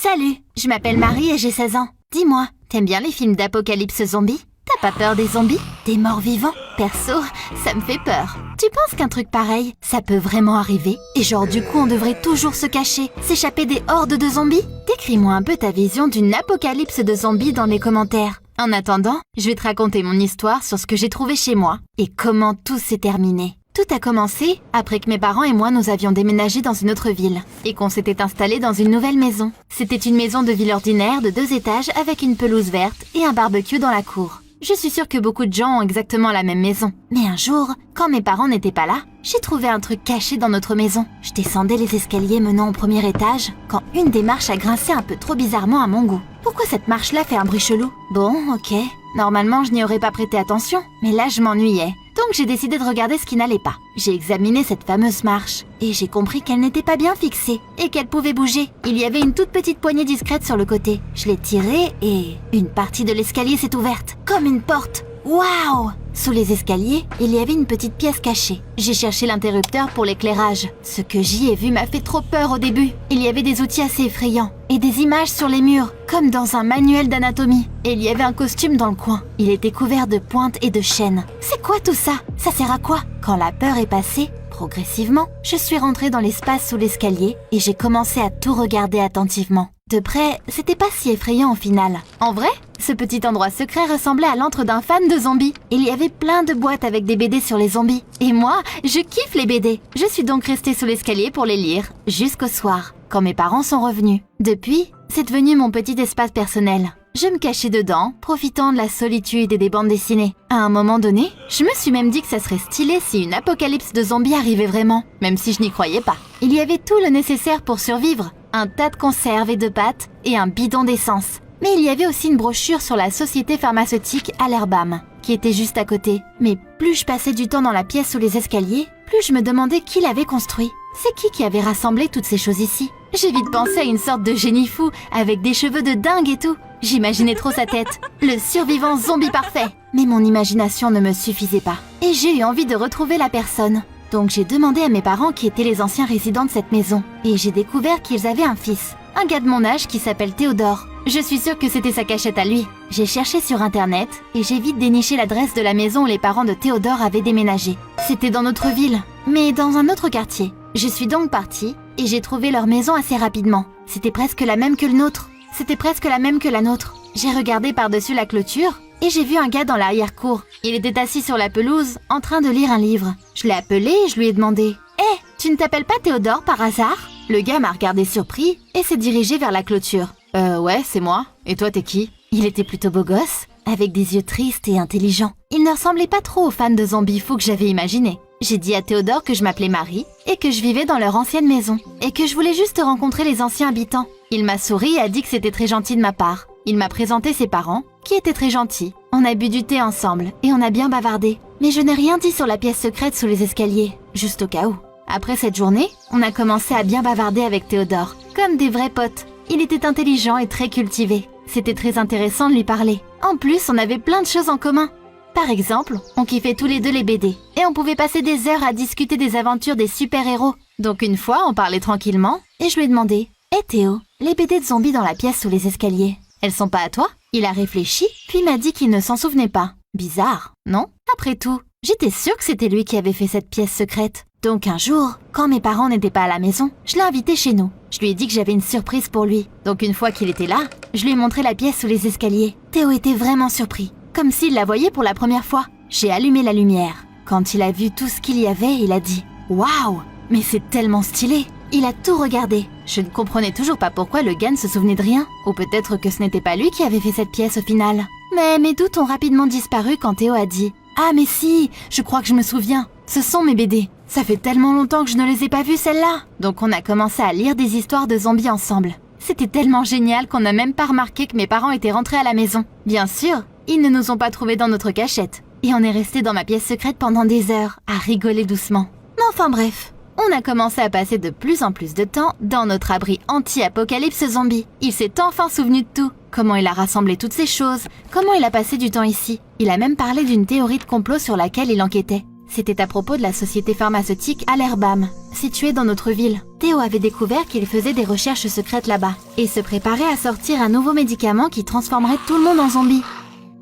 Salut, je m'appelle Marie et j'ai 16 ans. Dis-moi, t'aimes bien les films d'apocalypse zombies? T'as pas peur des zombies? Des morts vivants? Perso, ça me fait peur. Tu penses qu'un truc pareil, ça peut vraiment arriver? Et genre du coup on devrait toujours se cacher, s'échapper des hordes de zombies? Décris-moi un peu ta vision d'une apocalypse de zombies dans les commentaires. En attendant, je vais te raconter mon histoire sur ce que j'ai trouvé chez moi et comment tout s'est terminé. Tout a commencé après que mes parents et moi nous avions déménagé dans une autre ville et qu'on s'était installés dans une nouvelle maison. C'était une maison de ville ordinaire de 2 étages avec une pelouse verte et un barbecue dans la cour. Je suis sûre que beaucoup de gens ont exactement la même maison. Mais un jour, quand mes parents n'étaient pas là, j'ai trouvé un truc caché dans notre maison. Je descendais les escaliers menant au premier étage quand une des marches a grincé un peu trop bizarrement à mon goût. Pourquoi cette marche-là fait un bruit chelou? Bon, ok. Normalement, je n'y aurais pas prêté attention, mais là, je m'ennuyais. Donc j'ai décidé de regarder ce qui n'allait pas. J'ai examiné cette fameuse marche et j'ai compris qu'elle n'était pas bien fixée et qu'elle pouvait bouger. Il y avait une toute petite poignée discrète sur le côté. Je l'ai tirée et une partie de l'escalier s'est ouverte, comme une porte. Waouh! Sous les escaliers, il y avait une petite pièce cachée. J'ai cherché l'interrupteur pour l'éclairage. Ce que j'y ai vu m'a fait trop peur au début. Il y avait des outils assez effrayants et des images sur les murs, comme dans un manuel d'anatomie. Et il y avait un costume dans le coin. Il était couvert de pointes et de chaînes. C'est quoi tout ça? Ça sert à quoi? Quand la peur est passée, progressivement, je suis rentrée dans l'espace sous l'escalier et j'ai commencé à tout regarder attentivement. De près, c'était pas si effrayant au final. En vrai, ce petit endroit secret ressemblait à l'antre d'un fan de zombies. Il y avait plein de boîtes avec des BD sur les zombies. Et moi, je kiffe les BD. Je suis donc restée sous l'escalier pour les lire, jusqu'au soir, quand mes parents sont revenus. Depuis, c'est devenu mon petit espace personnel. Je me cachais dedans, profitant de la solitude et des bandes dessinées. À un moment donné, je me suis même dit que ça serait stylé si une apocalypse de zombies arrivait vraiment, même si je n'y croyais pas. Il y avait tout le nécessaire pour survivre. Un tas de conserves et de pâtes et un bidon d'essence. Mais il y avait aussi une brochure sur la société pharmaceutique Allerbam, qui était juste à côté. Mais plus je passais du temps dans la pièce sous les escaliers, plus je me demandais qui l'avait construit. C'est qui avait rassemblé toutes ces choses ici? J'ai vite pensé à une sorte de génie fou, avec des cheveux de dingue et tout. J'imaginais trop sa tête, le survivant zombie parfait. Mais mon imagination ne me suffisait pas. Et j'ai eu envie de retrouver la personne. Donc j'ai demandé à mes parents qui étaient les anciens résidents de cette maison. Et j'ai découvert qu'ils avaient un fils, un gars de mon âge qui s'appelle Théodore. Je suis sûre que c'était sa cachette à lui. J'ai cherché sur internet et j'ai vite déniché l'adresse de la maison où les parents de Théodore avaient déménagé. C'était dans notre ville, mais dans un autre quartier. Je suis donc partie et j'ai trouvé leur maison assez rapidement. C'était presque la même que le nôtre. C'était presque la même que la nôtre. J'ai regardé par-dessus la clôture et j'ai vu un gars dans l'arrière-cour. Il était assis sur la pelouse, en train de lire un livre. Je l'ai appelé et je lui ai demandé « Hé, tu ne t'appelles pas Théodore par hasard ?» Le gars m'a regardé surpris et s'est dirigé vers la clôture. Ouais, c'est moi. Et toi, t'es qui? Il était plutôt beau gosse, avec des yeux tristes et intelligents. Il ne ressemblait pas trop aux fans de zombies fous que j'avais imaginé. J'ai dit à Théodore que je m'appelais Marie et que je vivais dans leur ancienne maison et que je voulais juste rencontrer les anciens habitants. Il m'a souri et a dit que c'était très gentil de ma part. Il m'a présenté ses parents, qui étaient très gentils. On a bu du thé ensemble et on a bien bavardé. Mais je n'ai rien dit sur la pièce secrète sous les escaliers, juste au cas où. Après cette journée, on a commencé à bien bavarder avec Théodore, comme des vrais potes. Il était intelligent et très cultivé. C'était très intéressant de lui parler. En plus, on avait plein de choses en commun. Par exemple, on kiffait tous les deux les BD. Et on pouvait passer des heures à discuter des aventures des super-héros. Donc une fois, on parlait tranquillement et je lui ai demandé « Hé Théo, les BD de zombies dans la pièce sous les escaliers, elles sont pas à toi ?» Il a réfléchi, puis m'a dit qu'il ne s'en souvenait pas. Bizarre, non? Après tout, j'étais sûre que c'était lui qui avait fait cette pièce secrète. Donc un jour, quand mes parents n'étaient pas à la maison, je l'ai invité chez nous. Je lui ai dit que j'avais une surprise pour lui. Donc une fois qu'il était là, je lui ai montré la pièce sous les escaliers. Théo était vraiment surpris, comme s'il la voyait pour la première fois. J'ai allumé la lumière. Quand il a vu tout ce qu'il y avait, il a dit « Waouh, mais c'est tellement stylé !» Il a tout regardé. Je ne comprenais toujours pas pourquoi le gars ne se souvenait de rien. Ou peut-être que ce n'était pas lui qui avait fait cette pièce au final. Mais mes doutes ont rapidement disparu quand Théo a dit « Ah mais si, je crois que je me souviens. Ce sont mes BD. Ça fait tellement longtemps que je ne les ai pas vues celles-là. » Donc on a commencé à lire des histoires de zombies ensemble. C'était tellement génial qu'on n'a même pas remarqué que mes parents étaient rentrés à la maison. Bien sûr, ils ne nous ont pas trouvés dans notre cachette. Et on est resté dans ma pièce secrète pendant des heures, à rigoler doucement. Mais enfin bref, on a commencé à passer de plus en plus de temps dans notre abri anti-apocalypse zombie. Il s'est enfin souvenu de tout. Comment il a rassemblé toutes ces choses, comment il a passé du temps ici. Il a même parlé d'une théorie de complot sur laquelle il enquêtait. C'était à propos de la société pharmaceutique Allerbam, située dans notre ville. Théo avait découvert qu'il faisait des recherches secrètes là-bas et se préparait à sortir un nouveau médicament qui transformerait tout le monde en zombie.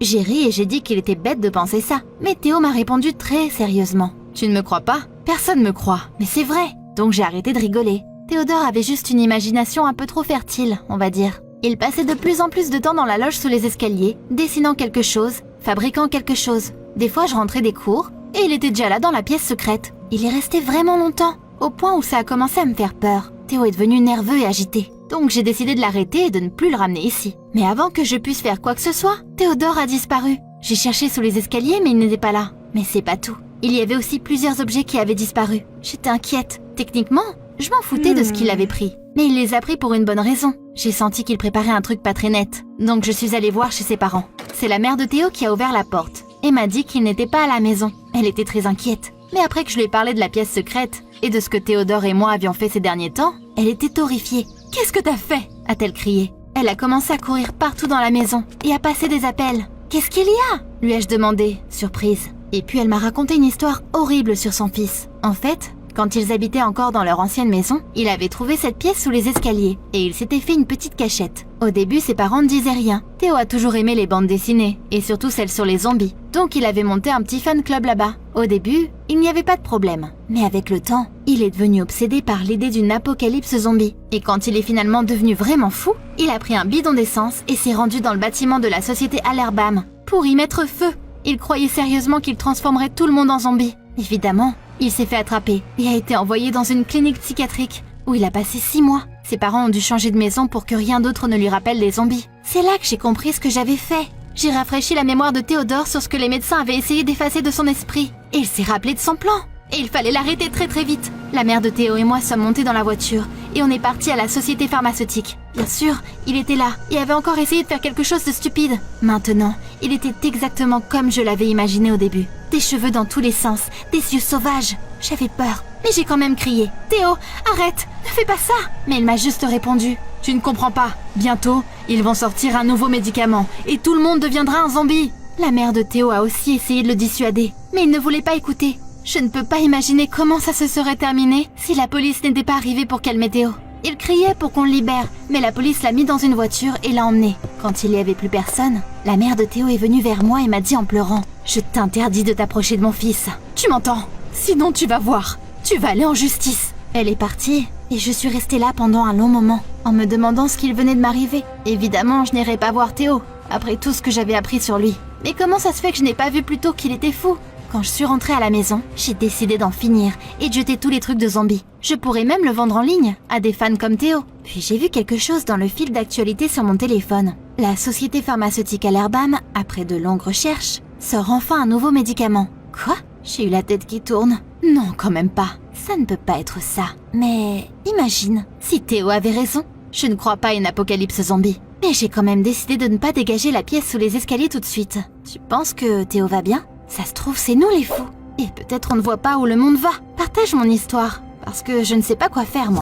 J'ai ri et j'ai dit qu'il était bête de penser ça, mais Théo m'a répondu très sérieusement. « Tu ne me crois pas ? Personne me croit, mais c'est vrai !» Donc j'ai arrêté de rigoler. Théodore avait juste une imagination un peu trop fertile, on va dire. Il passait de plus en plus de temps dans la loge sous les escaliers, dessinant quelque chose, fabriquant quelque chose. Des fois je rentrais des cours, et il était déjà là dans la pièce secrète. Il y restait vraiment longtemps, au point où ça a commencé à me faire peur. Théo est devenu nerveux et agité. Donc j'ai décidé de l'arrêter et de ne plus le ramener ici. Mais avant que je puisse faire quoi que ce soit, Théodore a disparu. J'ai cherché sous les escaliers mais il n'était pas là. Mais c'est pas tout. Il y avait aussi plusieurs objets qui avaient disparu. J'étais inquiète. Techniquement, je m'en foutais de ce qu'il avait pris. Mais il les a pris pour une bonne raison. J'ai senti qu'il préparait un truc pas très net. Donc je suis allée voir chez ses parents. C'est la mère de Théo qui a ouvert la porte et m'a dit qu'il n'était pas à la maison. Elle était très inquiète. Mais après que je lui ai parlé de la pièce secrète et de ce que Théodore et moi avions fait ces derniers temps, elle était horrifiée. « Qu'est-ce que t'as fait ?» a-t-elle crié. Elle a commencé à courir partout dans la maison et à passer des appels. « Qu'est-ce qu'il y a ?» lui ai-je demandé, surprise. Et puis elle m'a raconté une histoire horrible sur son fils. En fait, quand ils habitaient encore dans leur ancienne maison, il avait trouvé cette pièce sous les escaliers et il s'était fait une petite cachette. Au début, ses parents ne disaient rien. Théo a toujours aimé les bandes dessinées et surtout celles sur les zombies. Donc il avait monté un petit fan club là-bas. Au début, il n'y avait pas de problème. Mais avec le temps, il est devenu obsédé par l'idée d'une apocalypse zombie. Et quand il est finalement devenu vraiment fou, il a pris un bidon d'essence et s'est rendu dans le bâtiment de la société Allerbam pour y mettre feu. Il croyait sérieusement qu'il transformerait tout le monde en zombie. Évidemment, il s'est fait attraper et a été envoyé dans une clinique psychiatrique où il a passé 6 mois. Ses parents ont dû changer de maison pour que rien d'autre ne lui rappelle les zombies. C'est là que j'ai compris ce que j'avais fait. J'ai rafraîchi la mémoire de Théodore sur ce que les médecins avaient essayé d'effacer de son esprit. Et il s'est rappelé de son plan. Et il fallait l'arrêter très très vite. La mère de Théo et moi sommes montés dans la voiture et on est partis à la société pharmaceutique. Bien sûr, il était là et avait encore essayé de faire quelque chose de stupide. Maintenant, il était exactement comme je l'avais imaginé au début. Des cheveux dans tous les sens, des yeux sauvages. J'avais peur, mais j'ai quand même crié. « Théo, arrête, ne fais pas ça !» Mais il m'a juste répondu. « Tu ne comprends pas. Bientôt, ils vont sortir un nouveau médicament et tout le monde deviendra un zombie. » La mère de Théo a aussi essayé de le dissuader, mais il ne voulait pas écouter. Je ne peux pas imaginer comment ça se serait terminé si la police n'était pas arrivée pour calmer Théo. Il criait pour qu'on le libère, mais la police l'a mis dans une voiture et l'a emmené. Quand il n'y avait plus personne, la mère de Théo est venue vers moi et m'a dit en pleurant « Je t'interdis de t'approcher de mon fils. Tu m'entends? Sinon tu vas voir. Tu vas aller en justice. » Elle est partie et je suis restée là pendant un long moment, en me demandant ce qu'il venait de m'arriver. Évidemment, je n'irai pas voir Théo, après tout ce que j'avais appris sur lui. Mais comment ça se fait que je n'ai pas vu plus tôt qu'il était fou? Quand je suis rentrée à la maison, j'ai décidé d'en finir et de jeter tous les trucs de zombies. Je pourrais même le vendre en ligne à des fans comme Théo. Puis j'ai vu quelque chose dans le fil d'actualité sur mon téléphone. La société pharmaceutique Allerbam, après de longues recherches, sort enfin un nouveau médicament. Quoi? J'ai eu la tête qui tourne. Non, quand même pas. Ça ne peut pas être ça. Mais imagine, si Théo avait raison. Je ne crois pas à une apocalypse zombie. Mais j'ai quand même décidé de ne pas dégager la pièce sous les escaliers tout de suite. Tu penses que Théo va bien? Ça se trouve, c'est nous les fous. Et peut-être on ne voit pas où le monde va. Partage mon histoire, parce que je ne sais pas quoi faire, moi.